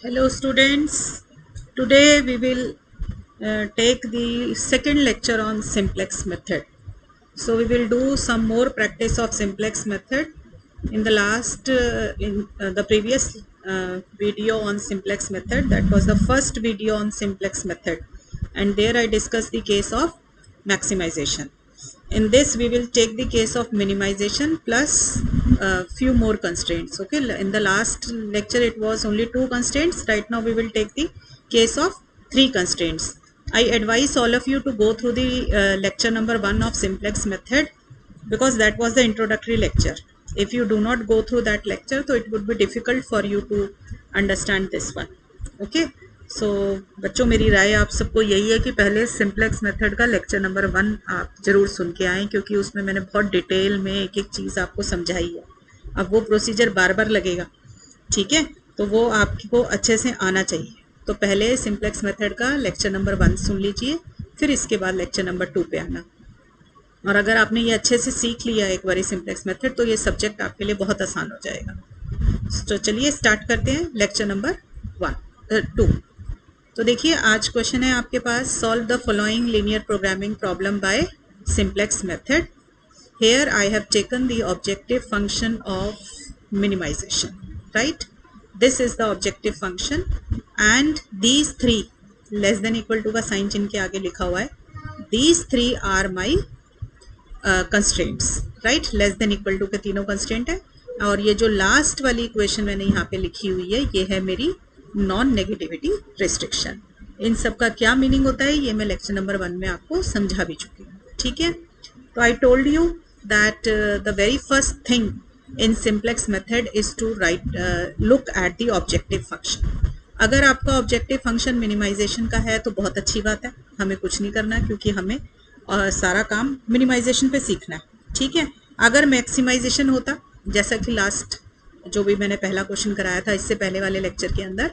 Hello students, today we will take the second lecture on simplex method. So we will do some more practice of simplex method. In the previous video on simplex method, that was the first video on simplex method, and there I discussed the case of maximization. In this we will take the case of minimization plus few more constraints. Okay, in the last lecture it was only 2 constraints. Right now we will take the case of 3 constraints. I advise all of you to go through the lecture number 1 of simplex method, because that was the introductory lecture. If you do not go through that lecture, so it would be difficult for you to understand this one. Okay, सो बच्चों, मेरी राय आप सबको यही है कि पहले simplex method का lecture number 1 आप ज़रूर सुन के आएँ, क्योंकि उसमें मैंने बहुत डिटेल में एक एक चीज़ आपको समझाई है. अब वो प्रोसीजर बार बार लगेगा, ठीक है, तो वो आपको अच्छे से आना चाहिए. तो पहले सिंप्लेक्स मेथड का लेक्चर नंबर 1 सुन लीजिए, फिर इसके बाद लेक्चर नंबर 2 पे आना. और अगर आपने ये अच्छे से सीख लिया एक बार सिंप्लेक्स मेथड, तो ये सब्जेक्ट आपके लिए बहुत आसान हो जाएगा. तो चलिए स्टार्ट करते हैं लेक्चर नंबर 2. तो देखिए, आज क्वेश्चन है आपके पास, solve the following linear programming problem by simplex method. Here I have taken the objective function of minimization. Right, this is the objective function and these 3 less than equal to का sign चिन्ह के आगे लिखा हुआ है. These 3 are my constraints. Right, less than equal to के तीनों constraint है. और ये जो लास्ट वाली इक्वेशन मैंने यहाँ पे लिखी हुई है, ये है मेरी नॉन नेगेटिविटी रिस्ट्रिक्शन. इन सब का क्या मीनिंग होता है ये मैं लेक्चर नंबर 1 में आपको समझा भी चुकी हूँ. ठीक है, तो I told you that the very first thing in simplex method is to look at the objective function. अगर आपका ऑब्जेक्टिव फंक्शन मिनिमाइजेशन का है तो बहुत अच्छी बात है, हमें कुछ नहीं करना, क्योंकि हमें सारा काम मिनिमाइजेशन पे सीखना है. ठीक है, अगर मैक्सिमाइजेशन होता, जैसा कि लास्ट जो भी मैंने पहला क्वेश्चन कराया था इससे पहले वाले लेक्चर के अंदर,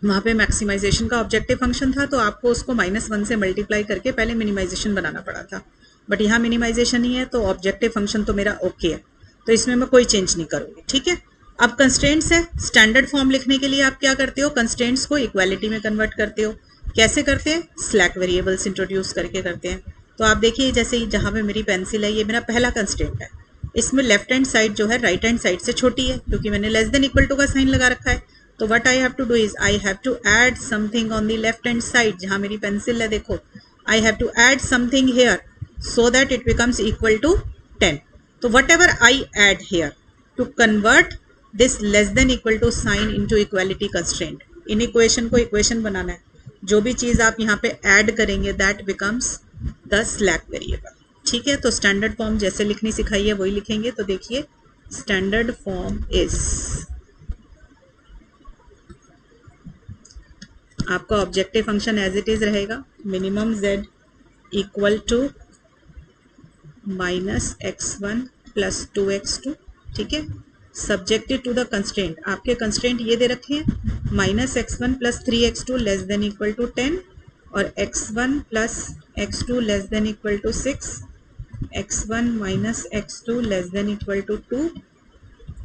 वहाँ पे मैक्सिमाइजेशन का ऑब्जेक्टिव फंक्शन था, तो आपको उसको -1 से मल्टीप्लाई करके पहले मिनिमाइजेशन बनाना पड़ा था. बट यहाँ मिनिमाइजेशन ही है, तो ऑब्जेक्टिव फंक्शन तो मेरा ओके है, तो इसमें मैं कोई चेंज नहीं करूँगी. ठीक है, अब कंस्ट्रेंट्स है. स्टैंडर्ड फॉर्म लिखने के लिए आप क्या करते हो, कंस्ट्रेंट्स को इक्वालिटी में कन्वर्ट करते हो. कैसे करते हैं, स्लैक वेरिएबल्स इंट्रोड्यूस करके करते हैं. तो आप देखिए, जैसे जहाँ पे मेरी पेंसिल है, ये मेरा पहला कंस्ट्रेंट है. इसमें लेफ्ट हैंड साइड जो है राइट हैंड साइड से छोटी है, क्योंकि मैंने लेस देन इक्वल टू का साइन लगा रखा है. तो what I have to do is I have to add something on the left hand side. जहाँ मेरी पेंसिल है, देखो, I have to add something here so that it becomes equal to 10. तो whatever I add here to convert this less than equal to sign into equality constraint. Inequation को equation बनाना है. जो भी चीज़ आप यहाँ पे add करेंगे that becomes the slack variable. ठीक है, तो स्टैंडर्ड फॉर्म जैसे लिखनी सिखाई है वही लिखेंगे. तो देखिए, स्टैंडर्ड फॉर्म इज, आपका objective function as it is रहेगा, minimum z equal to -x1 + 2x2. ठीक है, सब्जेक्टेड टू द कंस्ट्रेंट. आपके कंस्ट्रेंट ये दे रखे हैं, -x1 + 3x2 less than equal to 10, और x1 + x2 less than equal to 6, x1 - x2 less than equal to 2,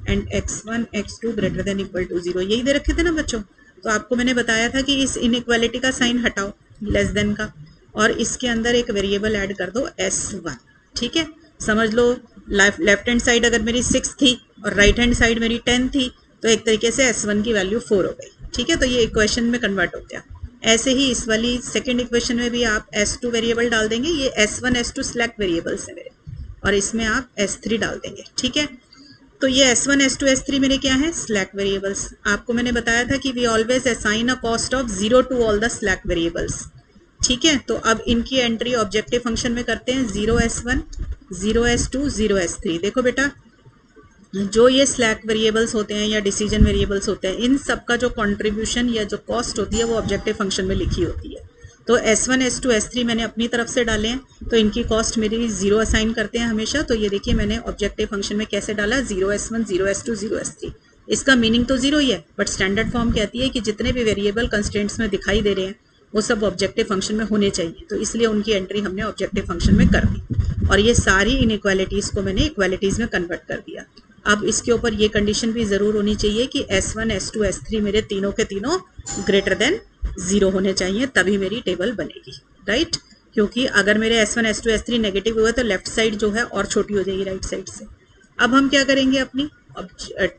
and x1 x2 greater than equal to 0. यही दे रखे थे ना बच्चों. तो आपको मैंने बताया था कि इस इनइक्वालिटी का साइन हटाओ लेस देन का, और इसके अंदर एक वेरिएबल ऐड कर दो s1. ठीक है, समझ लो, लेफ्ट हैंड साइड अगर मेरी 6 थी और राइट हैंड साइड मेरी 10 थी, तो एक तरीके से s1 की वैल्यू 4 हो गई. ठीक है, तो ये इक्वेशन में कन्वर्ट हो गया. ऐसे ही इस वाली सेकेंड इक्वेशन में भी आप s2 वेरिएबल डाल देंगे. ये s1 s2 स्लैक वेरिएबल्स है मेरे, और इसमें आप s3 डाल देंगे. ठीक है, तो ये s1 s2 s3 मेरे क्या है, स्लैक वेरिएबल्स. आपको मैंने बताया था कि we always assign a cost of 0 to all the slack variables. ठीक है, तो अब इनकी एंट्री ऑब्जेक्टिव फंक्शन में करते हैं. 0s1 0s2 0s3. देखो बेटा, जो ये स्लैक वेरिएबल्स होते हैं या डिसीजन वेरिएबल्स होते हैं, इन सब का जो कंट्रीब्यूशन या जो कॉस्ट होती है वो ऑब्जेक्टिव फंक्शन में लिखी होती है. तो s1 s2 s3 मैंने अपनी तरफ से डाले हैं, तो इनकी कॉस्ट मेरी 0 असाइन करते हैं हमेशा. तो ये देखिए, मैंने ऑब्जेक्टिव फंक्शन में कैसे डाला, 0s1 0s2 0s3. इसका मीनिंग तो 0 ही है, बट स्टैंडर्ड फॉर्म कहती है कि जितने भी वेरिएबल कंस्ट्रेंट्स में दिखाई दे रहे हैं वो सब ऑब्जेक्टिव फंक्शन में होने चाहिए. तो इसलिए उनकी एंट्री हमने ऑब्जेक्टिव फंक्शन में कर दी, और ये सारी इनइक्वालिटीज़ को मैंने इक्वालिटीज़ में कन्वर्ट कर दिया. अब इसके ऊपर ये कंडीशन भी ज़रूर होनी चाहिए कि S1 S2 S3 मेरे तीनों के तीनों ग्रेटर देन 0 होने चाहिए, तभी मेरी टेबल बनेगी, राइट। क्योंकि अगर मेरे S1 S2 S3 नेगेटिव हुआ तो लेफ्ट साइड जो है और छोटी हो जाएगी राइट साइड से। अब हम क्या करेंगे, अपनी अब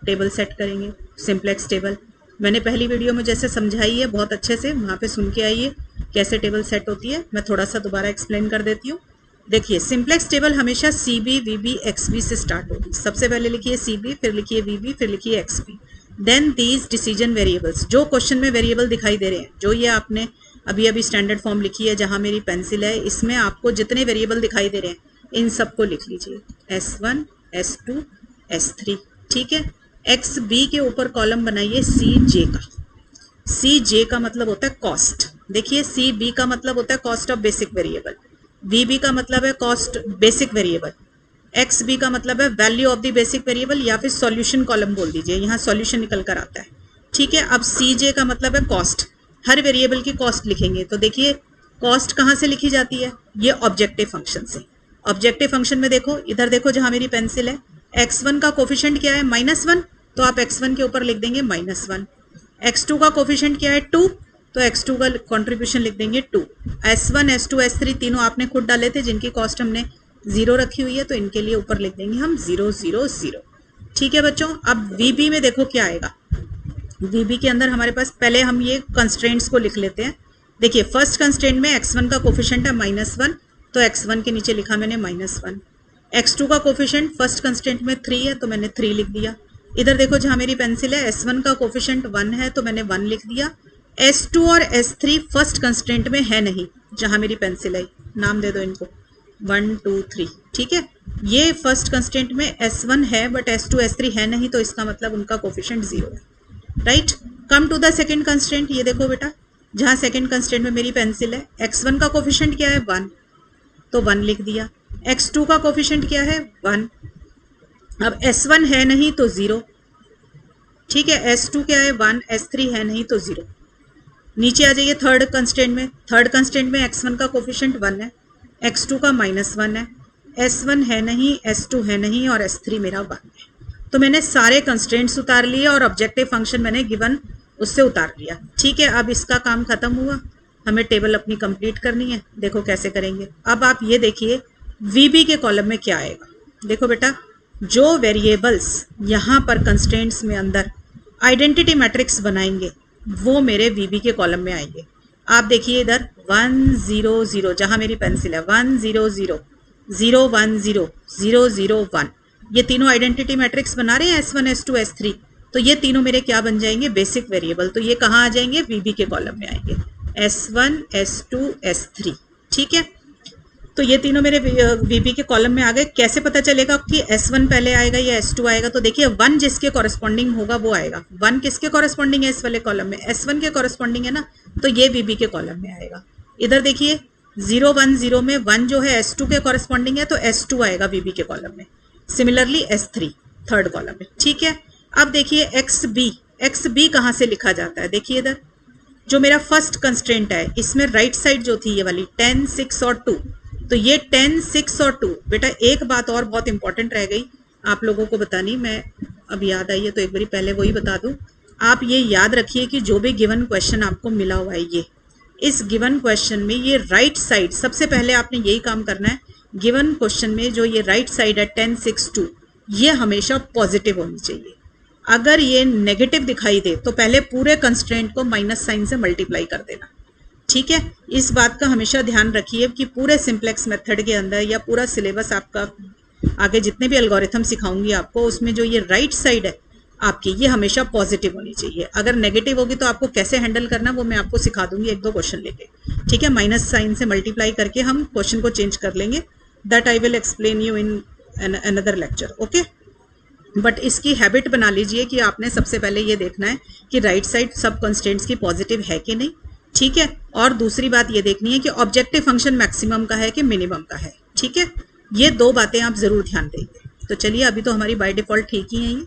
टेबल सेट करेंगे, सिंप्लेक्स टेबल। मैंने पहली वीडियो में जैसे समझाई है बहुत अच्छे से, वहाँ पे सुन के आइए कैसे टेबल सेट होती है। मैं थोड़ा सा दोबारा एक्सप्लेन कर देती हूँ। देखिए, सिंप्लेक्स टेबल हमेशा CB VB XB से स्टार्ट होगी। सबसे पहले लिखिए CB, फिर लिखिए VB, फिर लिखिए XB। Then these decision variables, जो क्वेश्चन में वेरिएबल दिखाई दे रहे हैं, जो ये आपने अभी अभी स्टैंडर्ड फॉर्म लिखी है जहाँ मेरी पेंसिल है, इसमें आपको जितने वेरिएबल दिखाई दे रहे हैं इन सबको लिख लीजिए, S1 S2 S3, ठीक है। XB के ऊपर कॉलम बनाइए CJ का। CJ का मतलब होता है कॉस्ट। देखिए, CB का मतलब होता है cost of basic variable, VB का मतलब है कॉस्ट बेसिक वेरिएबल, XB का मतलब है value of the basic variable, या फिर सॉल्यूशन कॉलम बोल दीजिए, यहाँ सॉल्यूशन निकल कर आता है, ठीक है। अब CJ का मतलब है कॉस्ट, हर वेरिएबल की कॉस्ट लिखेंगे। तो देखिए, कॉस्ट कहाँ से लिखी जाती है, ये ऑब्जेक्टिव फंक्शन से। ऑब्जेक्टिव फंक्शन में देखो, इधर देखो जहाँ मेरी पेंसिल है, x1 का कोफिशिएंट क्या है, -1, तो आप x1 के ऊपर लिख देंगे -1। x2 का कोफिशिएंट क्या है, 2, तो x2 का कंट्रीब्यूशन लिख देंगे 2। S1 S2 S3 तीनों आपने खुद डाले थे, जिनकी कॉस्ट हमने 0 रखी हुई है, तो इनके लिए ऊपर लिख देंगे हम 0 0 0, ठीक है बच्चों। अब VB में देखो क्या आएगा। VB के अंदर हमारे पास, पहले हम ये कंस्ट्रेंट्स को लिख लेते हैं। देखिए, फर्स्ट कंस्ट्रेंट में x1 का कोफिशिएंट है -1, तो x1 के नीचे लिखा मैंने -1। x2 का कोफिशिएंट फर्स्ट कंस्ट्रेंट में 3 है, तो मैंने 3 लिख दिया। इधर देखो जहाँ मेरी पेंसिल है, S1 का कोफिशिएंट 1 है, तो मैंने 1 लिख दिया। S2 और S3 फर्स्ट कंस्ट्रेंट में है नहीं, जहाँ मेरी पेंसिल है, नाम दे दो इनको 1 2 3, ठीक है। ये फर्स्ट कंस्ट्रेंट में S1 है बट S2 S3 है नहीं, तो इसका मतलब उनका कोफिशिएंट 0 है, right. Come to the second constraint. ये देखो बेटा, जहाँ सेकेंड कंस्ट्रेंट में मेरी पेंसिल है, x1 का कोफिशिएंट क्या है, 1, तो 1 लिख दिया। x2 का कोफिशिएंट क्या है, 1। अब S1 है नहीं तो 0, ठीक है। S2 क्या है, 1, S3 है नहीं तो 0। नीचे आ जाइए थर्ड कंस्ट्रेंट में। थर्ड कंस्ट्रेंट में x1 का कोफिशिएंट 1 है, x2 का -1 है, S1 है नहीं, S2 है नहीं, और S3 मेरा 1 है। तो मैंने सारे कंस्ट्रेंट्स उतार लिए और ऑब्जेक्टिव फंक्शन मैंने गिवन उससे उतार लिया, ठीक है। अब इसका काम खत्म हुआ, हमें टेबल अपनी कंप्लीट करनी है। देखो कैसे करेंगे। अब आप ये देखिए VB के कॉलम में क्या आएगा। देखो बेटा, जो वेरिएबल्स यहाँ पर कंस्ट्रेंट्स में अंदर आइडेंटिटी मैट्रिक्स बनाएंगे वो मेरे VB के कॉलम में आएंगे। आप देखिए इधर 1 0 0, जहाँ मेरी पेंसिल है, 1 0 0 0 1 0 0 0 1, ये तीनों आइडेंटिटी मैट्रिक्स बना रहे हैं S1 S2 S3, तो ये तीनों मेरे क्या बन जाएंगे, बेसिक वेरिएबल। तो ये कहाँ आ जाएंगे, VB के कॉलम में आएंगे, S1 S2 S3, ठीक है। तो ये तीनों मेरे VB के कॉलम में आ गए। कैसे पता चलेगा कि S1 पहले आएगा या S2 आएगा, तो देखिए 1 जिसके कॉरेस्पॉन्डिंग होगा वो आएगा। 1 किसके कॉरेस्पॉन्डिंग है, इस वाले कॉलम में S1 के कॉरेस्पॉन्डिंग है ना, तो ये VB के कॉलम में आएगा। इधर देखिए 0 1 0 में 1 जो है S2 के कॉरेस्पॉन्डिंग है, तो S2 आएगा VB के कॉलम में। सिमिलरली S3 थर्ड कॉलम में, ठीक है। अब देखिए XB कहाँ से लिखा जाता है। देखिए इधर जो मेरा फर्स्ट कंस्ट्रेंट है, इसमें राइट साइड जो थी ये वाली 10 6 और 2, तो ये 10 6 और 2। बेटा एक बात और बहुत इंपॉर्टेंट रह गई आप लोगों को बतानी, मैं अब याद आई है तो एक बारी पहले वही बता दूं। आप ये याद रखिए कि जो भी गिवन क्वेश्चन आपको मिला हुआ है, ये इस गिवन क्वेश्चन में ये राइट साइड, सबसे पहले आपने यही काम करना है। गिवन क्वेश्चन में जो ये राइट साइड है 10 6 2, ये हमेशा पॉजिटिव होनी चाहिए। अगर ये नेगेटिव दिखाई दे तो पहले पूरे कंस्ट्रेंट को माइनस साइन से मल्टीप्लाई कर देना, ठीक है। इस बात का हमेशा ध्यान रखिए कि पूरे सिंप्लेक्स मेथड के अंदर या पूरा सिलेबस आपका आगे जितने भी एल्गोरिथम सिखाऊंगी आपको, उसमें जो ये राइट साइड है आपकी, ये हमेशा पॉजिटिव होनी चाहिए। अगर नेगेटिव होगी तो आपको कैसे हैंडल करना वो मैं आपको सिखा दूंगी 1-2 क्वेश्चन लेके, ठीक है। माइनस साइन से मल्टीप्लाई करके हम क्वेश्चन को चेंज कर लेंगे, that I will explain you in another lecture, okay. But इसकी हैबिट बना लीजिए कि आपने सबसे पहले ये देखना है कि राइट साइड सब कंस्ट्रेंट्स की पॉजिटिव है कि नहीं, ठीक है। और दूसरी बात ये देखनी है कि ऑब्जेक्टिव फंक्शन मैक्सिमम का है कि मिनिमम का है, ठीक है। ये 2 बातें आप जरूर ध्यान देंगे। तो चलिए, अभी तो हमारी बाय डिफॉल्ट ठीक ही है ये।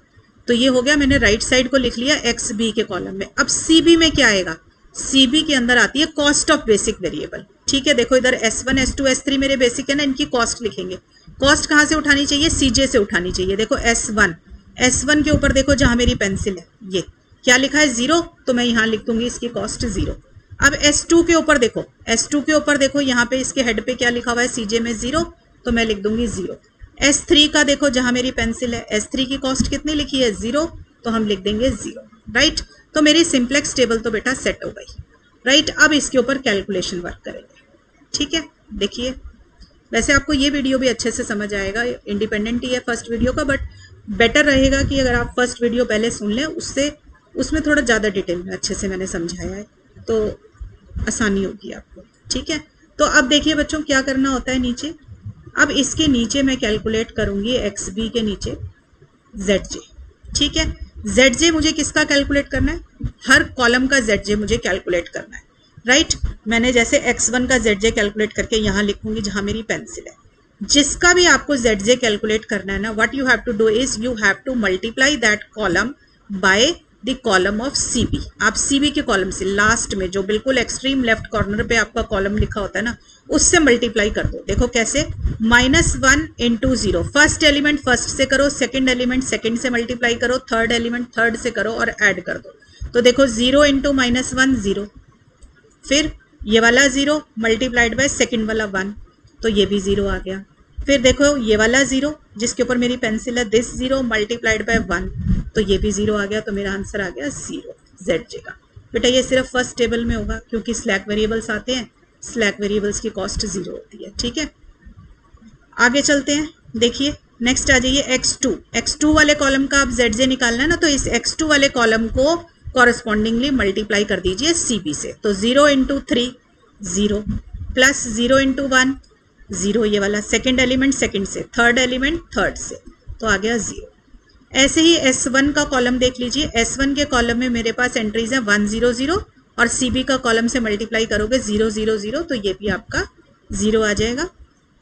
तो ये हो गया, मैंने राइट साइड को लिख लिया XB के कॉलम में। अब CB में क्या आएगा, CB के अंदर आती है कॉस्ट ऑफ बेसिक वेरिएबल, ठीक है। देखो इधर S1 S2 S3 मेरे बेसिक है ना, इनकी कॉस्ट लिखेंगे। कॉस्ट कहाँ से उठानी चाहिए, CJ से उठानी चाहिए। देखो S1 S1 के ऊपर देखो जहां मेरी पेंसिल है, ये क्या लिखा है 0, तो मैं यहाँ लिख दूंगी इसकी कॉस्ट 0। अब S2 के ऊपर देखो, S2 के ऊपर देखो यहाँ पे इसके हेड पे क्या लिखा हुआ है CJ में 0, तो मैं लिख दूंगी 0। S3 का देखो जहां मेरी पेंसिल है, S3 की कॉस्ट कितनी लिखी है 0, तो हम लिख देंगे 0, राइट। तो मेरी सिंप्लेक्स टेबल तो बेटा सेट हो गई, राइट। अब इसके ऊपर कैलकुलेशन वर्क करेंगे, ठीक है। देखिए वैसे आपको ये वीडियो भी अच्छे से समझ आएगा, इंडिपेंडेंट ही है फर्स्ट वीडियो का, बट बेटर रहेगा कि अगर आप फर्स्ट वीडियो पहले सुन लें, उससे उसमें थोड़ा ज़्यादा डिटेल में अच्छे से मैंने समझाया है, तो आसानी होगी आपको, ठीक है। तो अब देखिए बच्चों क्या करना होता है नीचे। अब इसके नीचे मैं कैलकुलेट करूंगी XB के नीचे ZJ, ठीक है। ZJ मुझे किसका कैलकुलेट करना है, हर कॉलम का ZJ मुझे कैलकुलेट करना है, राइट। मैंने जैसे X1 का ZJ कैलकुलेट करके यहाँ लिखूंगी जहां मेरी पेंसिल है। जिसका भी आपको ZJ कैलकुलेट करना है ना, what you have to do is you have to multiply that column by the column of CB। आप CB के कॉलम से लास्ट में जो बिल्कुल एक्सट्रीम लेफ्ट कॉर्नर पे आपका कॉलम लिखा होता है ना, उससे मल्टीप्लाई कर दो। देखो कैसे, -1 इंटू 0, फर्स्ट एलिमेंट फर्स्ट से करो, सेकेंड एलिमेंट सेकेंड से मल्टीप्लाई करो, थर्ड एलिमेंट थर्ड से करो और ऐड कर दो। तो देखो 0 इंटू -1 0, फिर ये वाला 0 मल्टीप्लाइड बाय सेकेंड वाला 1, तो ये भी 0 आ गया। फिर देखो ये वाला 0 जिसके ऊपर मेरी पेंसिल है, दिस 0 मल्टीप्लाइड बाय 1, तो ये भी 0 आ गया। तो मेरा आंसर आ गया 0 ZJ का। बेटा ये सिर्फ फर्स्ट टेबल में होगा क्योंकि स्लैक वेरिएबल्स आते हैं, स्लैक वेरिएबल्स की कॉस्ट 0 होती है, ठीक है। आगे चलते हैं, देखिए नेक्स्ट आ जाइए X2 वाले कॉलम का आप ZJ निकालना है ना, तो इस X2 वाले कॉलम को कॉरस्पॉन्डिंगली मल्टीप्लाई कर दीजिए CB से। तो 0 इंटू 3 0, प्लस 0 इंटू 1 0, ये वाला सेकेंड एलिमेंट सेकेंड से, थर्ड एलिमेंट थर्ड से, तो आ गया 0। ऐसे ही S1 का कॉलम देख लीजिए, S1 के कॉलम में मेरे पास एंट्रीज है 1 0 0 और CB का कॉलम से मल्टीप्लाई करोगे 0 0 0, तो ये भी आपका 0 आ जाएगा।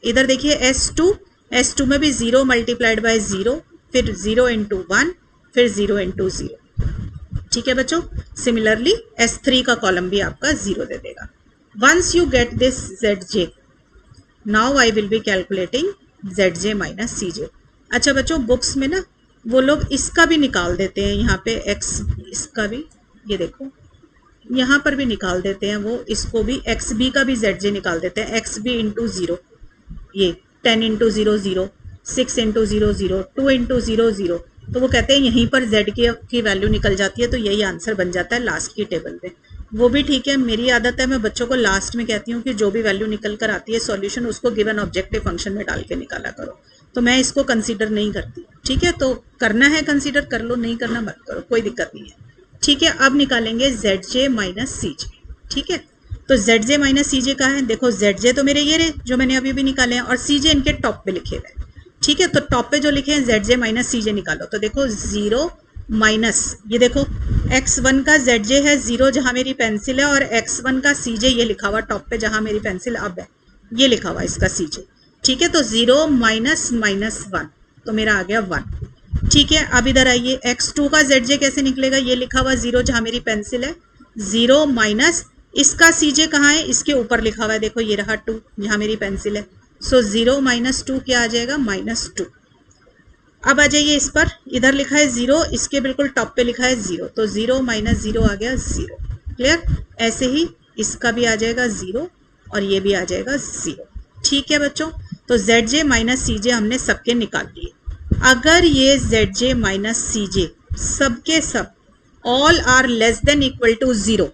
इधर देखिए S2 में भी 0 मल्टीप्लाइड बाय 0, फिर 0 इंटू 1, फिर 0 इंटू 0, ठीक है बच्चों। सिमिलरली S3 का कॉलम भी आपका 0 दे देगा। Once you get this ZJ, now I will be calculating ZJ minus CJ। अच्छा बच्चों बुक्स में ना वो लोग इसका भी निकाल देते हैं, यहाँ पे X इसका भी, ये देखो यहाँ पर भी निकाल देते हैं वो, इसको भी XB का भी ZJ निकाल देते हैं, XB इंटू 0, ये 10 इंटू 0 0, 6 इंटू 0 0, 2 इंटू 0 0, तो वो कहते हैं यहीं पर Z की वैल्यू निकल जाती है, तो यही आंसर बन जाता है लास्ट की टेबल पे। वो भी ठीक है, मेरी आदत है मैं बच्चों को लास्ट में कहती हूँ कि जो भी वैल्यू निकल कर आती है सॉल्यूशन उसको गिवन ऑब्जेक्टिव फंक्शन में डाल के निकाला करो, तो मैं इसको कंसीडर नहीं करती, ठीक है। तो करना है कंसीडर कर लो, नहीं करना मत करो, कोई दिक्कत नहीं है, ठीक है। अब निकालेंगे ZJ माइनस CJ, ठीक है। तो ZJ माइनस CJ का है, देखो ZJ तो मेरे ये रहे जो मैंने अभी भी निकाले हैं, और CJ इनके टॉप पे लिखे हुए, ठीक है। तो टॉप पे जो लिखे हैं ZJ माइनस CJ निकालो, तो देखो 0 माइनस, ये देखो X1 का ZJ है 0 जहां मेरी पेंसिल है, और X1 का CJ ये लिखा हुआ टॉप पे जहां मेरी पेंसिल अब है, ये लिखा हुआ इसका CJ, ठीक है। तो 0 माइनस -1, तो मेरा आ गया 1, ठीक है। अब इधर आइए X2 का ZJ कैसे निकलेगा, ये लिखा हुआ 0 जहां मेरी पेंसिल है, 0 माइनस इसका CJ कहाँ है, इसके ऊपर लिखा हुआ है, देखो ये रहा 2 जहां मेरी पेंसिल है, सो 0 माइनस 2 क्या आ जाएगा -2। अब आ जाइए इस पर, इधर लिखा है 0, इसके बिल्कुल टॉप पे लिखा है 0, तो 0 माइनस 0 आ गया 0, क्लियर। ऐसे ही इसका भी आ जाएगा 0 और ये भी आ जाएगा 0, ठीक है बच्चों। तो ZJ माइनस CJ हमने सबके निकाल लिए। अगर ये ZJ माइनस CJ सबके सब all are less than equal to 0,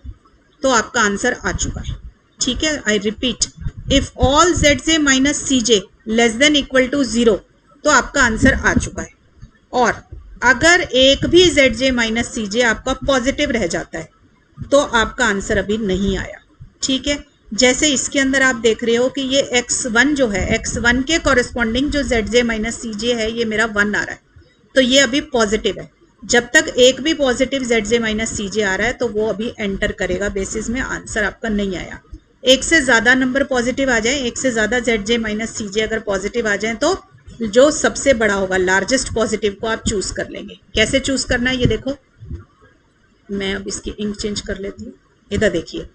तो आपका आंसर आ चुका है, ठीक है। I repeat, if all ZJ minus CJ less than equal to 0, तो आपका आंसर आ चुका है। और अगर एक भी ZJ माइनस CJ आपका पॉजिटिव रह जाता है, तो आपका आंसर अभी नहीं आया, ठीक है। जैसे इसके अंदर आप देख रहे हो कि ये X1 जो है, X1 के कॉरेस्पॉन्डिंग जो ZJ माइनस CJ है, ये मेरा 1 आ रहा है, तो ये अभी पॉजिटिव है। जब तक एक भी पॉजिटिव ZJ माइनस CJ आ रहा है, तो वो अभी एंटर करेगा बेसिस में, आंसर आपका नहीं आया। एक से ज़्यादा नंबर पॉजिटिव आ जाए, एक से ज़्यादा ZJ माइनस CJ अगर पॉजिटिव आ जाए, तो जो सबसे बड़ा होगा लार्जेस्ट पॉजिटिव को आप चूज कर लेंगे। कैसे चूज करना है ये देखो, मैं अब इसकी इंक चेंज कर लेती हूँ। इधर देखिए,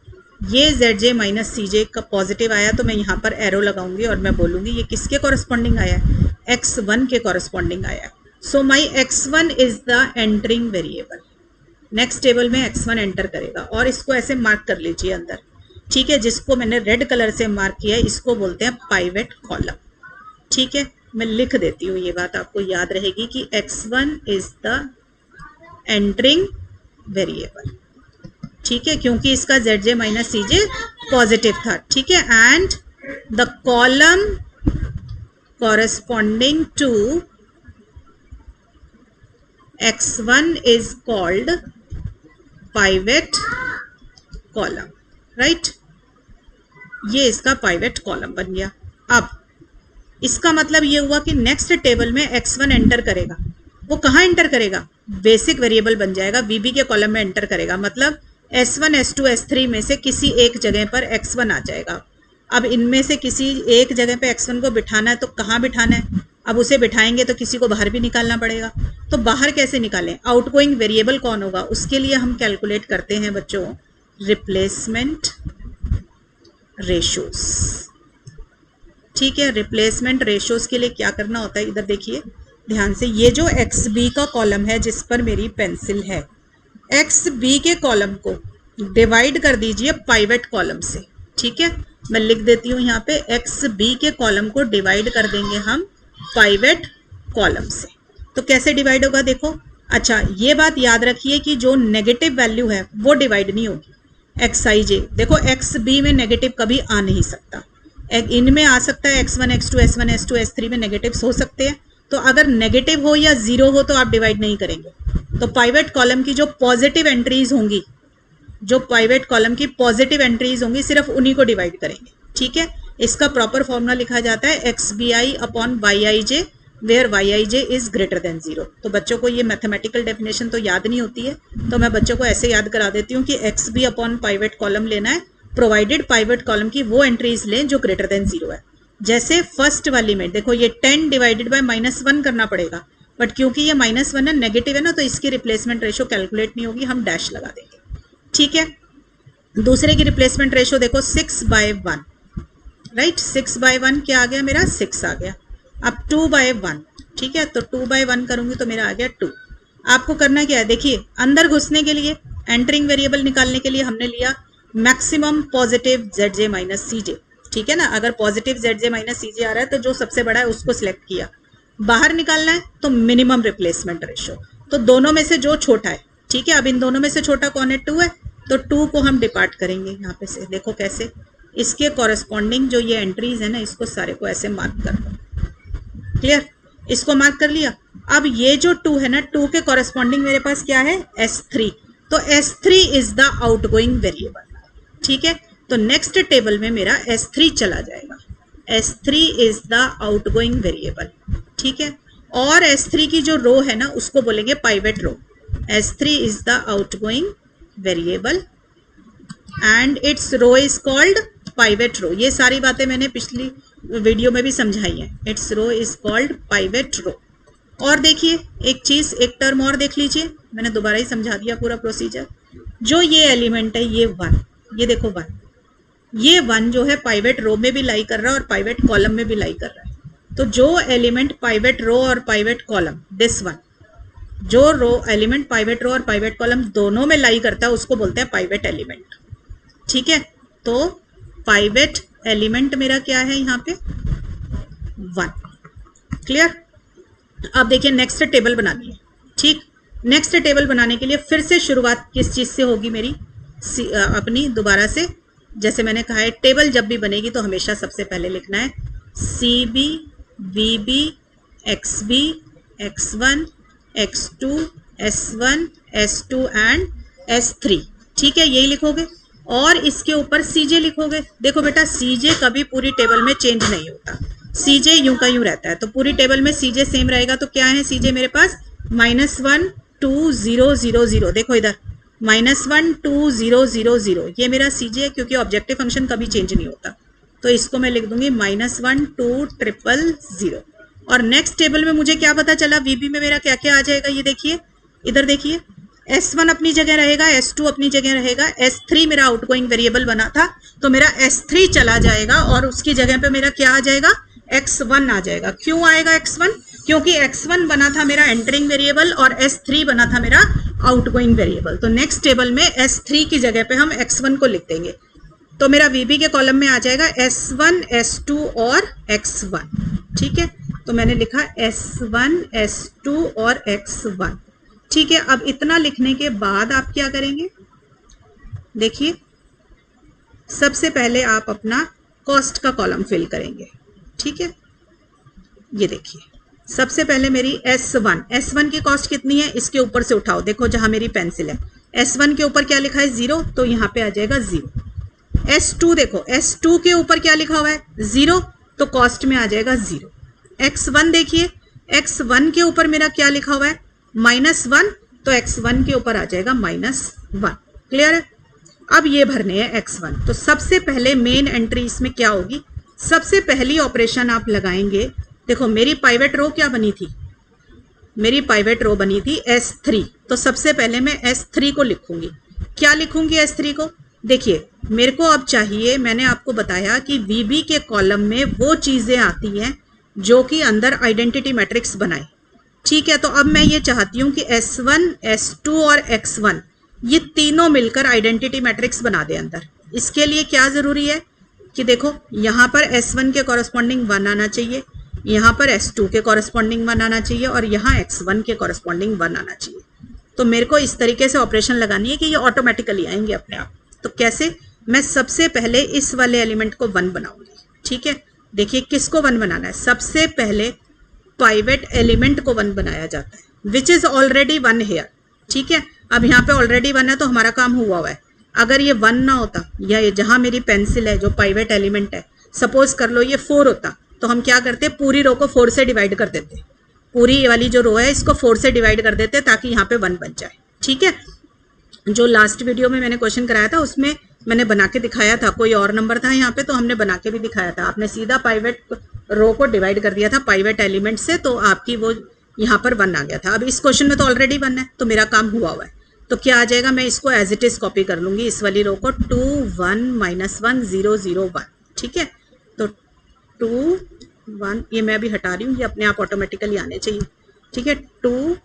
ये ZJ माइनस CJ का पॉजिटिव आया, तो मैं यहाँ पर एरो लगाऊंगी और मैं बोलूंगी ये किसके कॉरेस्पॉन्डिंग आया है, X1 के कॉरेस्पॉन्डिंग आया है। सो माई x1 is the entering variable. Next table में x1 एंटर करेगा और इसको ऐसे मार्क कर लीजिए अंदर, ठीक है। जिसको मैंने रेड कलर से मार्क किया है इसको बोलते हैं पाइवेट कॉलम, ठीक है। मैं लिख देती हूँ, ये बात आपको याद रहेगी कि x1 is the entering variable, ठीक है, क्योंकि इसका zj माइनस cj पॉजिटिव था, ठीक है। And the column corresponding to x1 is called pivot column, right? ये इसका पाइवेट कॉलम बन गया। अब इसका मतलब ये हुआ कि नेक्स्ट टेबल में x1 एंटर करेगा, वो कहाँ एंटर करेगा? बेसिक वेरिएबल बन जाएगा, वीबी के कॉलम में एंटर करेगा, मतलब s1 s2 s3 में से किसी एक जगह पर x1 आ जाएगा। अब इनमें से किसी एक जगह पे x1 को बिठाना है, तो कहाँ बिठाना है? अब उसे बिठाएंगे तो किसी को बाहर भी निकालना पड़ेगा, तो बाहर कैसे निकालें? आउटगोइंग वेरिएबल कौन होगा? उसके लिए हम कैलकुलेट करते हैं बच्चों रिप्लेसमेंट रेशोस, ठीक है। रिप्लेसमेंट रेशोस के लिए क्या करना होता है, इधर देखिए ध्यान से, ये जो एक्स बी का कॉलम है जिस पर मेरी पेंसिल है, एक्स बी के कॉलम को डिवाइड कर दीजिए पाइवेट कॉलम से, ठीक है। मैं लिख देती हूँ यहाँ पे, एक्स बी के कॉलम को डिवाइड कर देंगे हम पाइवेट कॉलम से। तो कैसे डिवाइड होगा देखो, अच्छा ये बात याद रखिए कि जो नेगेटिव वैल्यू है वो डिवाइड नहीं होगी। एक्स आई जे, देखो एक्स बी में नेगेटिव कभी आ नहीं सकता, इनमें आ सकता है x1 x2 s1 s2 s3 में नेगेटिव्स हो सकते हैं, तो अगर नेगेटिव हो या जीरो हो तो आप डिवाइड नहीं करेंगे। तो पाइवेट कॉलम की जो पॉजिटिव एंट्रीज होंगी, जो पाइवेट कॉलम की पॉजिटिव एंट्रीज होंगी सिर्फ उन्हीं को डिवाइड करेंगे, ठीक है। इसका प्रॉपर फॉर्मूला लिखा जाता है X B I upon Y I J, where Y I J is greater than zero. तो बच्चों को ये मैथमेटिकल डेफिनेशन तो याद नहीं होती है, तो मैं बच्चों को ऐसे याद करा देती हूँ कि X B upon pivot column लेना है, प्रोवाइडेड पाइवेट कॉलम की वो एंट्रीज लें जो ग्रेटर देन जीरो है। जैसे फर्स्ट वाली में देखो, ये 10 डिवाइडेड बाय -1 करना पड़ेगा, बट क्योंकि ये -1 है, नेगेटिव है ना, तो इसकी रिप्लेसमेंट रेशो कैलकुलेट नहीं होगी, हम डैश लगा देंगे, ठीक है। दूसरे की रिप्लेसमेंट रेशो देखो 6/1, राइट। 6/1 क्या आ गया मेरा? 6 आ गया। अब 2/1, ठीक है, तो 2/1 करूंगी तो मेरा आ गया 2। आपको करना क्या है, देखिए अंदर घुसने के लिए, एंटरिंग वेरिएबल निकालने के लिए हमने लिया maximum positive zj minus cj, ठीक है ना। अगर पॉजिटिव zj माइनस cj आ रहा है तो जो सबसे बड़ा है उसको सिलेक्ट किया। बाहर निकालना है तो मिनिमम रिप्लेसमेंट रेशो, तो दोनों में से जो छोटा है, ठीक है। अब इन दोनों में से छोटा कौन है? 2 है, तो 2 को हम डिपार्ट करेंगे यहाँ पे से, देखो कैसे, इसके कॉरेस्पॉन्डिंग जो ये एंट्रीज है ना, इसको सारे को ऐसे मार्क कर दो, क्लियर। इसको मार्क कर लिया। अब ये जो 2 है ना, 2 के कॉरेस्पॉन्डिंग मेरे पास क्या है? s3, तो s3 is the outgoing variable, ठीक है। तो नेक्स्ट टेबल में मेरा s3 चला जाएगा, s3 is the outgoing variable, ठीक है। और s3 की जो रो है ना उसको बोलेंगे pivot row, s3 is the outgoing variable and its row is called pivot row. ये सारी बातें मैंने पिछली वीडियो में भी समझाई है, its row is called pivot row. और देखिए एक चीज, एक टर्म और देख लीजिए, मैंने दोबारा ही समझा दिया पूरा प्रोसीजर। जो ये एलिमेंट है ये 1, ये देखो 1, ये 1 जो है पाइवेट रो में भी लाई कर रहा है और पाइवेट कॉलम में भी लाई कर रहा है। तो जो एलिमेंट पाइवेट रो और पाइवेट कॉलम, दिस वन, जो रो एलिमेंट पाइवेट रो और पाइवेट कॉलम दोनों में लाई करता है उसको बोलते हैं पाइवेट एलिमेंट, ठीक है। तो पाइवेट एलिमेंट मेरा क्या है यहाँ पे? 1, क्लियर। अब देखिए नेक्स्ट टेबल बनानी है, ठीक। नेक्स्ट टेबल बनाने के लिए फिर से शुरुआत किस चीज से होगी मेरी? अपनी दोबारा से, जैसे मैंने कहा है टेबल जब भी बनेगी तो हमेशा सबसे पहले लिखना है CB, VB, XB, X1, X2, S1, S2 and S3, ठीक है, यही लिखोगे। और इसके ऊपर CJ लिखोगे। देखो बेटा CJ कभी पूरी टेबल में चेंज नहीं होता, CJ यूं का यूं रहता है, तो पूरी टेबल में CJ सेम रहेगा। तो क्या है CJ मेरे पास? -1 2 0 0 0, देखो इधर -1 2 0 0 0, ये मेरा CJ है, क्योंकि ऑब्जेक्टिव फंक्शन कभी चेंज नहीं होता। तो इसको मैं लिख दूंगी -1 2 0 0। और नेक्स्ट टेबल में मुझे क्या पता चला, VB में मेरा क्या क्या आ जाएगा, ये देखिए, इधर देखिए, S1 अपनी जगह रहेगा, S2 अपनी जगह रहेगा, S3 मेरा आउटगोइंग वेरिएबल बना था, तो मेरा S3 चला जाएगा और उसकी जगह पे मेरा क्या आ जाएगा? X1 आ जाएगा। क्यों आएगा X1? क्योंकि x1 बना था मेरा एंटरिंग वेरिएबल और s3 बना था मेरा आउटगोइंग वेरिएबल। तो नेक्स्ट टेबल में s3 की जगह पे हम x1 को लिख देंगे। तो मेरा VB के कॉलम में आ जाएगा S1, S2 और X1। ठीक है, तो मैंने लिखा S1, S2 और X1। ठीक है, अब इतना लिखने के बाद आप क्या करेंगे, देखिए सबसे पहले आप अपना कॉस्ट का कॉलम फिल करेंगे। ठीक है, ये देखिए सबसे पहले मेरी S1 की कॉस्ट कितनी है, इसके ऊपर से उठाओ, देखो जहां मेरी पेंसिल है S1 के ऊपर क्या लिखा है 0, तो यहाँ पे आ जाएगा 0। S2 देखो, S2 के ऊपर क्या लिखा हुआ है 0, तो कॉस्ट में आ जाएगा 0। X1 देखिए, X1 के ऊपर मेरा क्या लिखा हुआ है -1, तो X1 के ऊपर आ जाएगा -1। क्लियर है। अब ये भरने हैं X1। तो सबसे पहले मेन एंट्री इसमें क्या होगी, सबसे पहली ऑपरेशन आप लगाएंगे। देखो मेरी पाइवेट रो क्या बनी थी, मेरी पाइवेट रो बनी थी S3। तो सबसे पहले मैं S3 को लिखूंगी। क्या लिखूंगी S3 को, देखिए मेरे को अब चाहिए, मैंने आपको बताया कि VB के कॉलम में वो चीजें आती हैं जो कि अंदर आइडेंटिटी मैट्रिक्स बनाए। ठीक है, तो अब मैं ये चाहती हूँ कि S1, S2 और X1 ये तीनों मिलकर आइडेंटिटी मैट्रिक्स बना दे अंदर। इसके लिए क्या जरूरी है कि देखो यहाँ पर S1 के कॉरस्पॉन्डिंग 1 आना चाहिए, यहाँ पर S2 के कॉरस्पॉन्डिंग 1 आना चाहिए और यहाँ X1 के कॉरस्पॉन्डिंग 1 आना चाहिए। तो मेरे को इस तरीके से ऑपरेशन लगानी है कि ये ऑटोमेटिकली आएंगे अपने आप। तो कैसे, मैं सबसे पहले इस वाले एलिमेंट को 1 बनाऊंगी। ठीक है, देखिए किसको 1 बनाना है, सबसे पहले पाइवेट एलिमेंट को 1 बनाया जाता है, विच इज ऑलरेडी 1 हेयर। ठीक है, अब यहाँ पे ऑलरेडी 1 है तो हमारा काम हुआ है। अगर ये 1 ना होता, या ये जहां मेरी पेंसिल है जो पाइवेट एलिमेंट है, सपोज कर लो ये 4 होता, तो हम क्या करते, पूरी रो को 4 से डिवाइड कर देते, पूरी वाली जो रो है इसको 4 से डिवाइड कर देते ताकि यहाँ पे 1 बन जाए। ठीक है, जो लास्ट वीडियो में मैंने क्वेश्चन कराया था उसमें मैंने बना के दिखाया था, कोई और नंबर था यहाँ पे तो हमने बना के भी दिखाया था। आपने सीधा पाइवेट रो को डिवाइड कर दिया था पाइवेट एलिमेंट से, तो आपकी वो यहाँ पर 1 आ गया था। अब इस क्वेश्चन में तो ऑलरेडी 1 है, तो मेरा काम हुआ है। तो क्या आ जाएगा, मैं इसको एज इट इज कॉपी कर लूंगी, इस वाली रो को 2 1 -1 0 0 1। ठीक है, तो 2 1, ये मैं अभी हटा रही हूँ, ये अपने आप ऑटोमेटिकली आने चाहिए। ठीक है, 2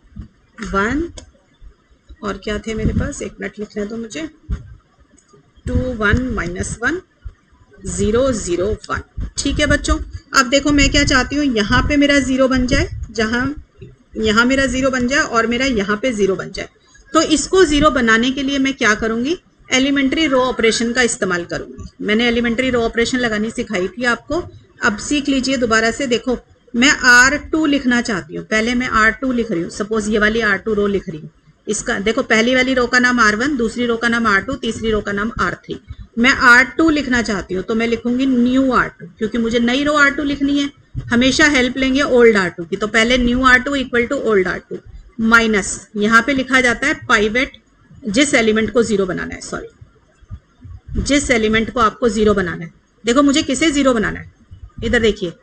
1 और क्या थे मेरे पास, 1 मिनट लिखने दो मुझे, 2 1 -1 0 0 1। ठीक है बच्चों, अब देखो मैं क्या चाहती हूँ, यहाँ पे मेरा 0 बन जाए, जहाँ यहाँ मेरा 0 बन जाए और मेरा यहाँ पे 0 बन जाए। तो इसको 0 बनाने के लिए मैं क्या करूँगी, एलिमेंट्री रो ऑपरेशन का इस्तेमाल करूँगी। मैंने एलिमेंट्री रो ऑपरेशन लगानी सिखाई थी आपको, अब सीख लीजिए दोबारा से। देखो मैं R2 लिखना चाहती हूँ, पहले मैं R2 लिख रही हूँ, सपोज ये वाली R2 रो लिख रही हूँ। इसका देखो पहली वाली रो का नाम R1, दूसरी रो का नाम R2, तीसरी रो का नाम R3। मैं R2 लिखना चाहती हूँ तो मैं लिखूंगी न्यू R2, क्योंकि मुझे नई रो R2 लिखनी है। हमेशा हेल्प लेंगे ओल्ड R2 की, तो पहले new R2 equal to old R2 minus, यहाँ पे लिखा जाता है पाइवेट, जिस एलिमेंट को 0 बनाना है, सॉरी जिस एलिमेंट को आपको 0 बनाना है। देखो मुझे किसे 0 बनाना है, इधर देखिए,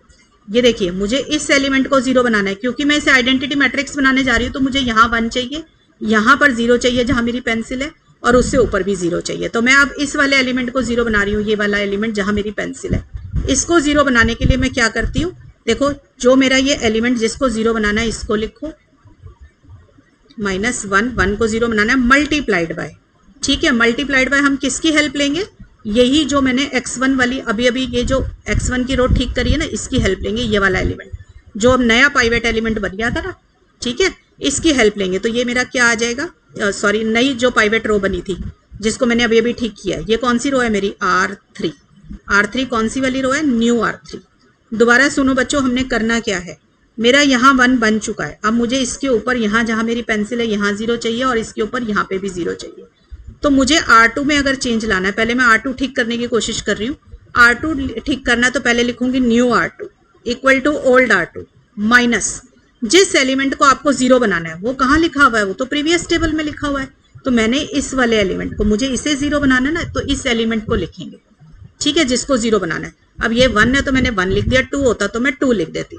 ये देखिए मुझे इस एलिमेंट को 0 बनाना है, क्योंकि मैं इसे आइडेंटिटी मैट्रिक्स बनाने जा रही हूँ। तो मुझे यहाँ 1 चाहिए, यहाँ पर 0 चाहिए जहां मेरी पेंसिल है, और उससे ऊपर भी 0 चाहिए। तो मैं अब इस वाले एलिमेंट को 0 बना रही हूँ, ये वाला एलिमेंट जहां मेरी पेंसिल है। इसको 0 बनाने के लिए मैं क्या करती हूँ, देखो जो मेरा ये एलिमेंट जिसको 0 बनाना है इसको लिखो -1, 1 को 0 बनाना है, मल्टीप्लाइड बाय। ठीक है, मल्टीप्लाइड बाय हम किसकी हेल्प लेंगे, यही जो मैंने X1 वाली अभी ये जो X1 की रो ठीक करी है ना, इसकी हेल्प लेंगे। ये वाला एलिमेंट जो अब नया पाइवेट एलिमेंट बन गया था ना, ठीक है, इसकी हेल्प लेंगे। तो ये मेरा क्या आ जाएगा, सॉरी नई जो पाइवेट रो बनी थी जिसको मैंने अभी ठीक किया है, ये कौन सी रो है मेरी R3। R3 कौन सी वाली रो है, न्यू R3। दोबारा सुनो बच्चों, हमने करना क्या है, मेरा यहाँ 1 बन चुका है। अब मुझे इसके ऊपर यहाँ जहाँ मेरी पेंसिल है यहाँ 0 चाहिए, और इसके ऊपर यहाँ पे भी 0 चाहिए। तो मुझे R2 में अगर चेंज लाना है, पहले मैं R2 ठीक करने की कोशिश कर रही हूँ। R2 ठीक करना तो पहले लिखूंगी new R2 equal to old R2 minus, जिस एलिमेंट को आपको 0 बनाना है वो कहाँ लिखा हुआ है, वो तो प्रीवियस टेबल में लिखा हुआ है। तो मैंने इस वाले एलिमेंट को, मुझे इसे 0 बनाना है ना, तो इस एलिमेंट को लिखेंगे। ठीक है, जिसको 0 बनाना है। अब ये 1 है तो मैंने 1 लिख दिया, 2 होता तो मैं 2 लिख देती,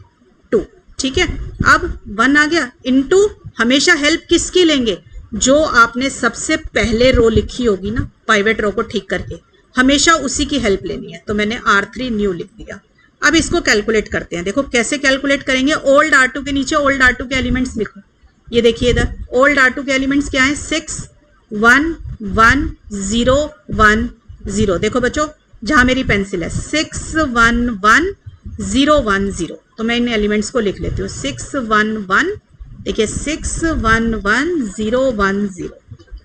2। ठीक है, अब 1 आ गया, इनटू हमेशा हेल्प किसकी लेंगे, जो आपने सबसे पहले रो लिखी होगी ना पाइवेट रो को ठीक करके, हमेशा उसी की हेल्प लेनी है। तो मैंने R3 न्यू लिख दिया अब इसको कैलकुलेट करते हैं। देखो कैसे कैलकुलेट करेंगे, ओल्ड R2 के नीचे ओल्ड R2 के एलिमेंट्स लिखो। ये देखिए इधर ओल्ड R2 के एलिमेंट्स क्या है, 6 1 1 0 1 0। देखो बच्चों जहां मेरी पेंसिल है 6 1 1 0 1 0, तो मैं इन एलिमेंट्स को लिख लेती हूँ। 6 1 1, देखिए 6 1 1 0 1 0,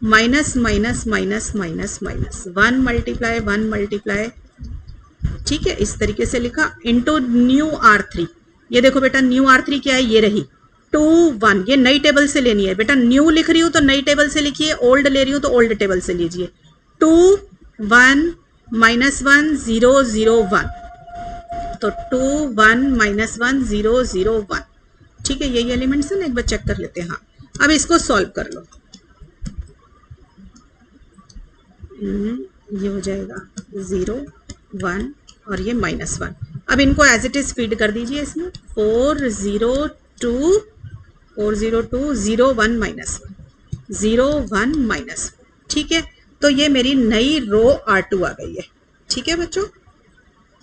minus minus minus minus minus 1 multiply 1 multiply, ठीक है, इस तरीके से लिखा, इनटू न्यू R3। ये देखो बेटा न्यू R3 क्या है, ये रही 2 1, ये नई टेबल से लेनी है बेटा। न्यू लिख रही हूँ तो नई टेबल से लिखिए, ओल्ड ले रही हूँ तो ओल्ड टेबल से लीजिए। 2 1 माइनस 1 0 0 1, तो 2 1 माइनस 1 0 0 1, ठीक है, यही एलिमेंट्स है ना, एक बार चेक कर लेते हैं। हाँ अब इसको सॉल्व कर लो। ये हो जाएगा 0 1 और ये -1। अब इनको एज इट इज फीड कर दीजिए इसमें। 4 0 2 4 0 2 0 1 -1 0 1 -1, ठीक है। तो ये मेरी नई रो R2 आ गई है, ठीक है बच्चों,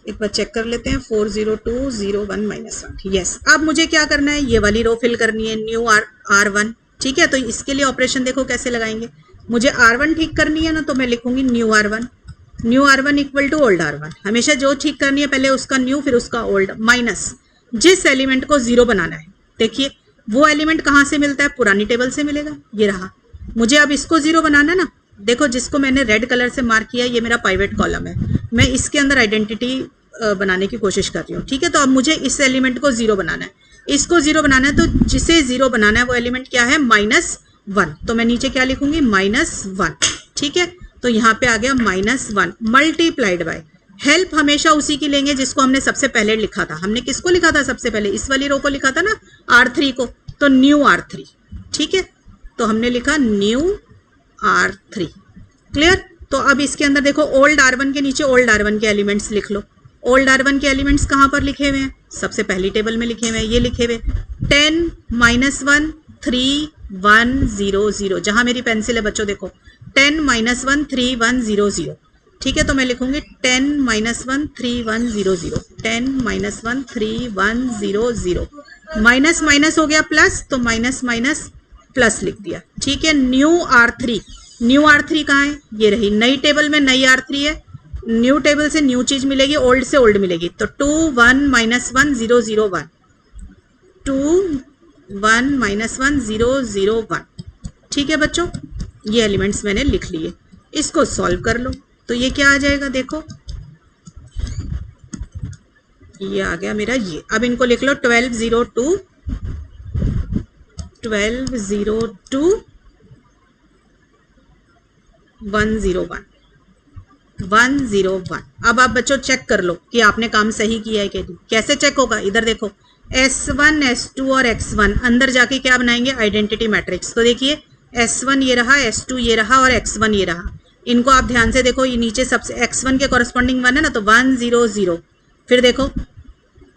एक बार चेक कर लेते हैं। 4 0 2 0 1 -1, यस। अब मुझे क्या करना है, ये वाली रो फिल करनी है, न्यू R1, ठीक है। तो इसके लिए ऑपरेशन देखो कैसे लगाएंगे। मुझे R1 ठीक करनी है ना, तो मैं लिखूंगी new R1। New R1 equal to old R1। हमेशा जो ठीक करनी है पहले उसका न्यू फिर उसका ओल्ड, माइनस जिस एलिमेंट को 0 बनाना है। देखिए वो एलिमेंट कहाँ से मिलता है, पुरानी टेबल से मिलेगा, ये रहा। मुझे अब इसको 0 बनाना है ना, देखो जिसको मैंने रेड कलर से मार्क किया है ये मेरा पाइवेट कॉलम है, मैं इसके अंदर आइडेंटिटी बनाने की कोशिश कर रही हूँ, ठीक है। तो अब मुझे इस एलिमेंट को 0 बनाना है, इसको 0 बनाना है, तो जिसे 0 बनाना है वो एलिमेंट क्या है, -1। तो मैं नीचे क्या लिखूंगी, -1, ठीक है। तो यहाँ पे आ गया -1 मल्टीप्लाइड बाय, हेल्प हमेशा उसी की लेंगे जिसको हमने सबसे पहले लिखा था। हमने किसको लिखा था सबसे पहले, इस वाली रो को लिखा था ना, R3 को, तो न्यू R3, ठीक है। तो हमने लिखा न्यू R3, क्लियर। तो अब इसके अंदर देखो ओल्ड R1 के नीचे ओल्ड R1 के एलिमेंट्स लिख लो। ओल्ड R1 के एलिमेंट्स कहाँ पर लिखे हुए हैं, सबसे पहली टेबल में लिखे हुए हैं, ये लिखे हुए 10 -1 3 1 0 0। जहां मेरी पेंसिल है बच्चों देखो 10 -1 3 1 0 0, ठीक है। तो मैं लिखूंगी 10 -1 3 1 0 0, 10 -1 3 1 0 0, माइनस माइनस हो गया प्लस, तो माइनस माइनस प्लस लिख दिया, ठीक है। न्यू R3, न्यू R3 कहाँ है, ये रही, नई टेबल में नई R3 है, न्यू टेबल से न्यू चीज मिलेगी, ओल्ड से ओल्ड मिलेगी। तो 2 1 -1 0 0 1, 2 1 -1 0 0 1, ठीक है बच्चों। ये एलिमेंट्स मैंने लिख लिए, इसको सॉल्व कर लो। तो ये क्या आ जाएगा, देखो ये आ गया मेरा ये। अब इनको लिख लो 12 0 2 12 0 2 1 0 1 1 0 1। अब आप बच्चों चेक कर लो कि आपने काम सही किया है कि नहीं। कैसे चेक होगा, इधर देखो S1 S2 और X1, अंदर जाके क्या बनाएंगे, आइडेंटिटी मैट्रिक्स। तो देखिए S1 ये रहा, S2 ये रहा और X1 ये रहा। इनको आप ध्यान से देखो, ये नीचे सबसे X1 के कॉरस्पॉन्डिंग 1 है ना, तो 1 0 0। फिर देखो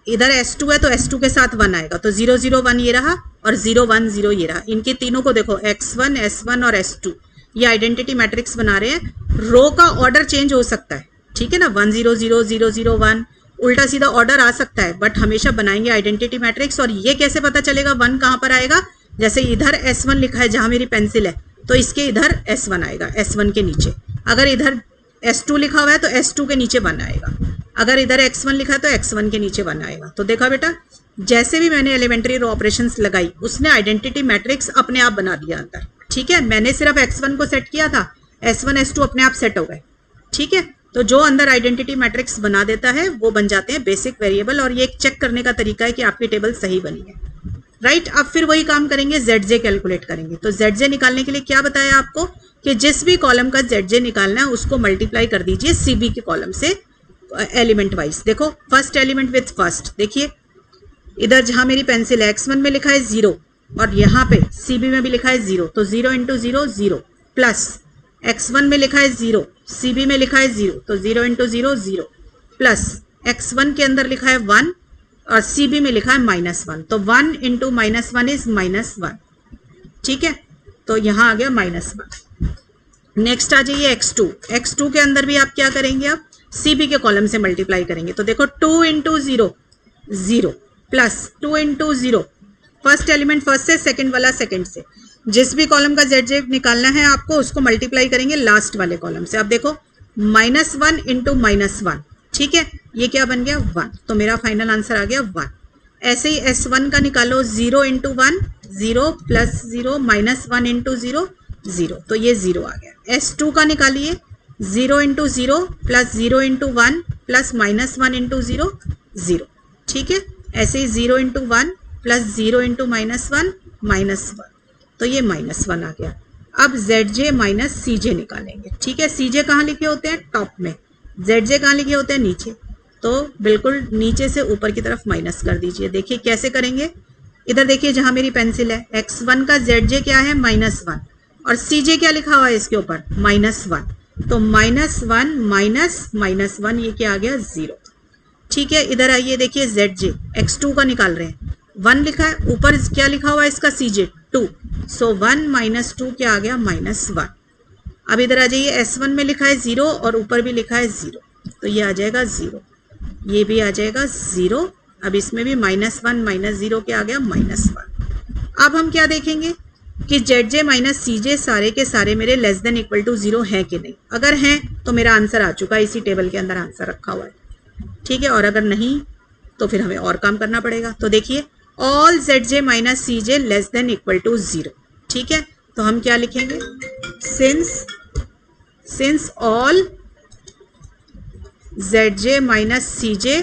इधर S2 है तो S2 के साथ 1 आएगा, तो 0 0 1 ये रहा और 0 1 0 ये रहा। इनके तीनों को देखो X1 S1 और S2, ये आइडेंटिटी मैट्रिक्स बना रहे हैं। रो का ऑर्डर चेंज हो सकता है, ठीक है ना, 1 0 0 0 0 1, उल्टा सीधा ऑर्डर आ सकता है, बट हमेशा बनाएंगे आइडेंटिटी मैट्रिक्स। और ये कैसे पता चलेगा 1 कहाँ पर आएगा, जैसे इधर S1 लिखा है जहां मेरी पेंसिल है, तो इसके इधर S1 आएगा, S1 के नीचे। अगर इधर S2 लिखा हुआ है तो S2 के नीचे 1 आएगा, अगर इधर X1 लिखा है तो X1 के नीचे 1 आएगा। तो देखा बेटा, जैसे भी मैंने एलिमेंट्री रो ऑपरेशंस लगाई उसने आइडेंटिटी मैट्रिक्स अपने आप बना दिया अंदर, ठीक है। मैंने सिर्फ X1 को सेट किया था, S1 S2 अपने आप सेट हो गए, ठीक है। तो जो अंदर आइडेंटिटी मैट्रिक्स बना देता है वो बन जाते हैं बेसिक वेरिएबल, और ये एक चेक करने का तरीका है कि आपकी टेबल सही बनी है, राइट। अब फिर वही काम करेंगे, ZJ कैलकुलेट करेंगे। तो ZJ निकालने के लिए क्या बताया आपको कि जिस भी कॉलम का ZJ निकालना है उसको मल्टीप्लाई कर दीजिए CB के कॉलम से एलिमेंट वाइज। देखो फर्स्ट एलिमेंट विथ फर्स्ट, देखिए इधर जहां मेरी पेंसिल है X1 में लिखा है 0 और यहाँ पे CB में भी लिखा है 0, तो 0 इंटू 0 0, प्लस X1 में लिखा है 0, CB में लिखा है 0, तो 0 इंटू 0 0, प्लस X1 के अंदर लिखा है 1 और CB में लिखा है -1, तो 1 इंटू -1 इज -1, ठीक है। तो यहाँ आ गया -1। नेक्स्ट आ जाइए X2 के अंदर भी आप क्या करेंगे, आप सी बी के कॉलम से मल्टीप्लाई करेंगे तो देखो 2 into 0 0 plus 2 into 0 first element first से, सेकंड वाला सेकंड से। जिस भी कॉलम का जेड जे निकालना है आपको उसको मल्टीप्लाई करेंगे लास्ट वाले कॉलम से। अब देखो -1 इंटू -1, ठीक है, ये क्या बन गया 1, तो मेरा फाइनल आंसर आ गया 1। ऐसे ही S1 का निकालो 0 इंटू 1 0 प्लस 0 -1 इंटू 0 0, तो ये 0 आ गया। S2 का निकालिए 0 into 0 plus 0 into 1 plus -1 into 0 0, ठीक है। ऐसे ही 0 इंटू 1 प्लस 0 इंटू -1 -1, तो ये -1 आ गया। अब ZJ माइनस CJ निकालेंगे, ठीक है। CJ कहाँ लिखे होते हैं? टॉप में। ZJ कहाँ लिखे होते हैं? नीचे। तो बिल्कुल नीचे से ऊपर की तरफ माइनस कर दीजिए। देखिए कैसे करेंगे, इधर देखिए जहां मेरी पेंसिल है, x1 का ZJ क्या है? -1, और CJ क्या लिखा हुआ है इसके ऊपर? -1, तो -1 माइनस -1, ये क्या आ गया? 0, ठीक है। इधर आइए देखिए ZJ x2 का निकाल रहे हैं, 1 लिखा है, ऊपर क्या लिखा हुआ है इसका? CJ 2, सो 1 - 2 क्या आ गया? -1। अब इधर आ जाइए, S1 में लिखा है 0 और ऊपर भी लिखा है 0, तो ये आ जाएगा 0, ये भी आ जाएगा 0। अब इसमें भी -1 - 0 क्या आ गया? -1। अब हम क्या देखेंगे कि ZJ माइनस CJ सारे के सारे मेरे लेस देन इक्वल टू 0 है कि नहीं। अगर हैं तो मेरा आंसर आ चुका है, इसी टेबल के अंदर आंसर रखा हुआ है, ठीक है। और अगर नहीं तो फिर हमें और काम करना पड़ेगा। तो देखिए all ZJ minus CJ less than equal to 0, ठीक है। तो हम क्या लिखेंगे? Since all ZJ minus CJ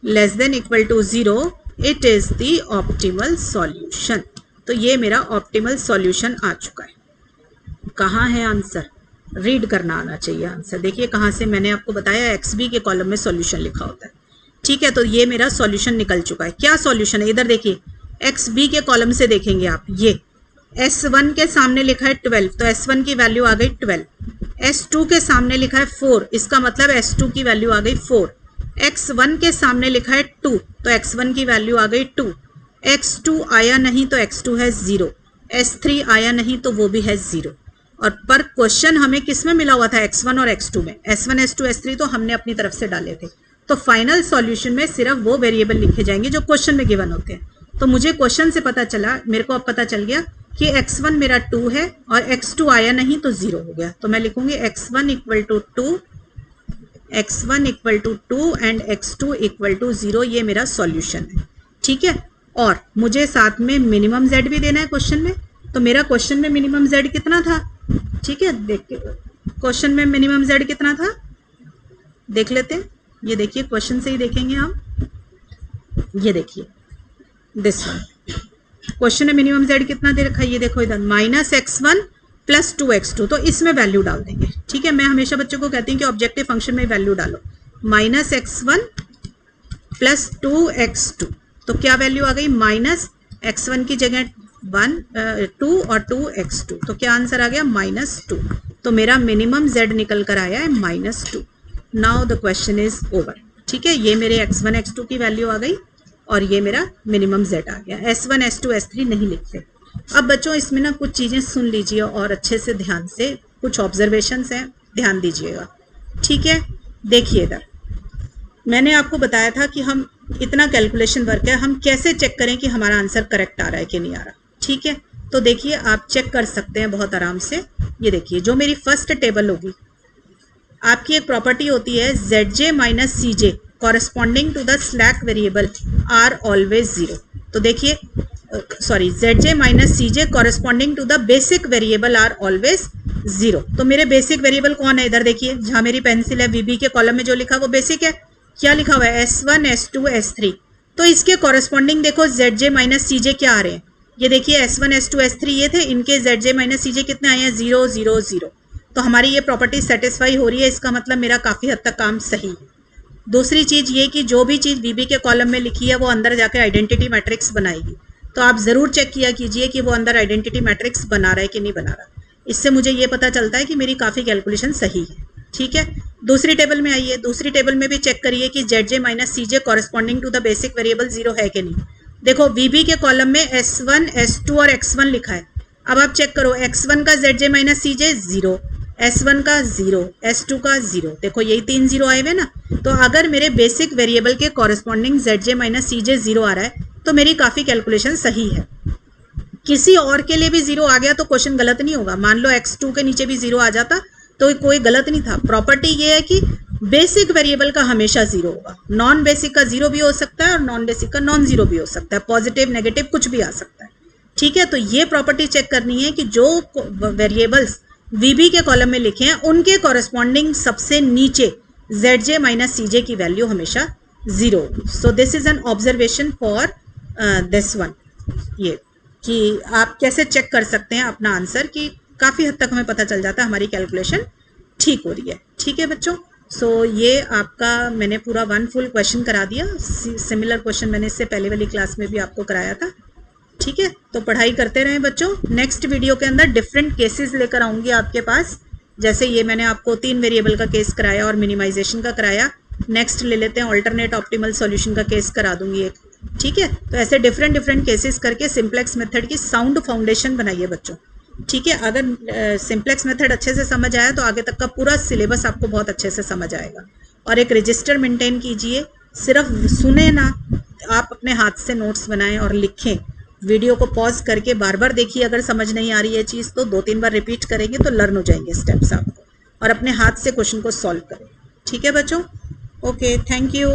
less than equal to 0 it is the optimal solution. तो ये मेरा ऑप्टिमल सॉल्यूशन आ चुका है। कहाँ है आंसर? रीड करना आना चाहिए आंसर। देखिए कहाँ से, मैंने आपको बताया XB के कॉलम में सॉल्यूशन लिखा होता है, ठीक है। तो ये मेरा सॉल्यूशन निकल चुका है। क्या सॉल्यूशन है? इधर देखिए XB के कॉलम से देखेंगे आप, ये S1 के सामने लिखा है 12, तो S1 की वैल्यू आ गई 12। S2 के सामने लिखा है 4, इसका मतलब S2 की वैल्यू आ गई 4। X1 के सामने लिखा है 2, तो X1 की वैल्यू आ गई 2। X2 आया नहीं तो X2 है 0, S3 आया नहीं तो वो भी है 0। और पर क्वेश्चन हमें किस में मिला हुआ था? X1 और X2 में। S1 S2 S3 तो हमने अपनी तरफ से डाले थे। तो फाइनल सॉल्यूशन में सिर्फ वो वेरिएबल लिखे जाएंगे जो क्वेश्चन में गिवन होते हैं। तो मुझे क्वेश्चन से पता चला, मेरे को अब पता चल गया कि x1 मेरा 2 है और x2 आया नहीं तो 0 हो गया। तो मैं लिखूंगी x1 equal to 2, x1 equal to 2 and x2 equal to 0, ये मेरा सॉल्यूशन है, ठीक है। और मुझे साथ में मिनिमम z भी देना है क्वेश्चन में। तो मेरा क्वेश्चन में मिनिमम z कितना था? ठीक है, देखिए क्वेश्चन में मिनिमम z कितना था, देख लेते हैं। ये देखिए क्वेश्चन से ही देखेंगे हम, ये देखिए दिस वन क्वेश्चन में मिनिमम z कितना दे रखा है, ये देखो इधर -x1 प्लस 2x2, तो इसमें वैल्यू डाल देंगे, ठीक है। मैं हमेशा बच्चों को कहती हूँ कि ऑब्जेक्टिव फंक्शन में वैल्यू डालो, -x1 प्लस 2x2, तो क्या वैल्यू आ गई? -x1 की जगह 2 और 2x2, तो क्या आंसर आ गया? -2। तो मेरा मिनिमम z निकल कर आया है -2। Now the question is over, ठीक है। ये मेरे x1 x2 की वैल्यू आ गई और ये मेरा मिनिमम z आ गया। S1 S2 S3 नहीं लिखते। अब बच्चों इसमें ना कुछ चीज़ें सुन लीजिए और अच्छे से ध्यान से, कुछ ऑब्जर्वेशंस हैं, ध्यान दीजिएगा, ठीक है। देखिए इधर मैंने आपको बताया था कि हम इतना कैलकुलेशन वर्क है, हम कैसे चेक करें कि हमारा आंसर करेक्ट आ रहा है कि नहीं आ रहा, ठीक है। तो देखिए आप चेक कर सकते हैं बहुत आराम से। ये देखिए जो मेरी फर्स्ट टेबल होगी, आपकी एक प्रॉपर्टी होती है ZJ minus CJ corresponding to the slack variable are always 0। तो देखिए sorry, ZJ minus CJ corresponding to the basic variable are always 0। तो मेरे बेसिक वेरिएबल कौन है? इधर देखिए जहां मेरी पेंसिल है, VB के कॉलम में जो लिखा वो बेसिक है। क्या लिखा हुआ है? S1 S2 S3। तो इसके कॉरेस्पॉन्डिंग देखो ZJ माइनस CJ क्या आ रहे हैं, ये देखिए S1 S2 S3 ये थे, इनके ZJ माइनस CJ कितने आए हैं? 0 0 0। तो हमारी ये प्रॉपर्टी सेटिस्फाई हो रही है, इसका मतलब मेरा काफ़ी हद तक काम सही है। दूसरी चीज़ ये कि जो भी चीज़ VB के कॉलम में लिखी है वो अंदर जाकर आइडेंटिटी मैट्रिक्स बनाएगी। तो आप ज़रूर चेक किया कीजिए कि वो अंदर आइडेंटिटी मैट्रिक्स बना रहा है कि नहीं बना रहा। इससे मुझे ये पता चलता है कि मेरी काफ़ी कैलकुलेशन सही है, ठीक है। दूसरी टेबल में आइए, दूसरी टेबल में भी चेक करिए कि ZJ minus CJ corresponding to the basic variable 0 है कि नहीं। देखो VB के कॉलम में S1 S2 और X1 लिखा है। अब आप चेक करो, X1 का ZJ माइनस CJ 0, S1 का 0, S2 का 0, देखो यही 3 0 आए हुए ना। तो अगर मेरे बेसिक वेरिएबल के कॉरेस्पॉन्डिंग ZJ माइनस CJ 0 आ रहा है तो मेरी काफ़ी कैलकुलेशन सही है। किसी और के लिए भी 0 आ गया तो क्वेश्चन गलत नहीं होगा। मान लो x2 के नीचे भी 0 आ जाता तो कोई गलत नहीं था। प्रॉपर्टी ये है कि बेसिक वेरिएबल का हमेशा 0 होगा, नॉन बेसिक का 0 भी हो सकता है और नॉन बेसिक का नॉन 0 भी हो सकता है, पॉजिटिव नेगेटिव कुछ भी आ सकता है। ठीक है, तो ये प्रॉपर्टी चेक करनी है कि जो वेरिएबल्स VB के कॉलम में लिखे हैं उनके कॉरेस्पॉन्डिंग सबसे नीचे ZJ माइनस CJ की वैल्यू हमेशा 0। So this is an observation for this one, ये कि आप कैसे चेक कर सकते हैं अपना आंसर, कि काफ़ी हद तक हमें पता चल जाता है हमारी कैलकुलेशन ठीक हो रही है। ठीक है बच्चों, सो ये आपका मैंने पूरा 1 फुल क्वेश्चन करा दिया। सिमिलर क्वेश्चन मैंने इससे पहले वाली क्लास में भी आपको कराया था। ठीक है, तो पढ़ाई करते रहें बच्चों। नेक्स्ट वीडियो के अंदर डिफरेंट केसेस लेकर आऊँगी आपके पास। जैसे ये मैंने आपको 3 वेरिएबल का केस कराया और मिनिमाइजेशन का कराया। नेक्स्ट ले लेते हैं ऑल्टरनेट ऑप्टिमल सॉल्यूशन का केस करा दूंगी एक। ठीक है, तो ऐसे डिफरेंट केसेस करके सिंप्लेक्स मेथड की साउंड फाउंडेशन बनाइए बच्चों। ठीक है, अगर सिंप्लेक्स मेथड अच्छे से समझ आया तो आगे तक का पूरा सिलेबस आपको बहुत अच्छे से समझ आएगा। और एक रजिस्टर मेंटेन कीजिए, सिर्फ सुने ना, आप अपने हाथ से नोट्स बनाएं और लिखें। वीडियो को पॉज करके बार बार देखिए, अगर समझ नहीं आ रही है चीज़ तो 2-3 बार रिपीट करेंगे तो लर्न हो जाएंगे स्टेप्स आपको, और अपने हाथ से क्वेश्चन को सॉल्व करें। ठीक है बच्चों, ओके, थैंक यू।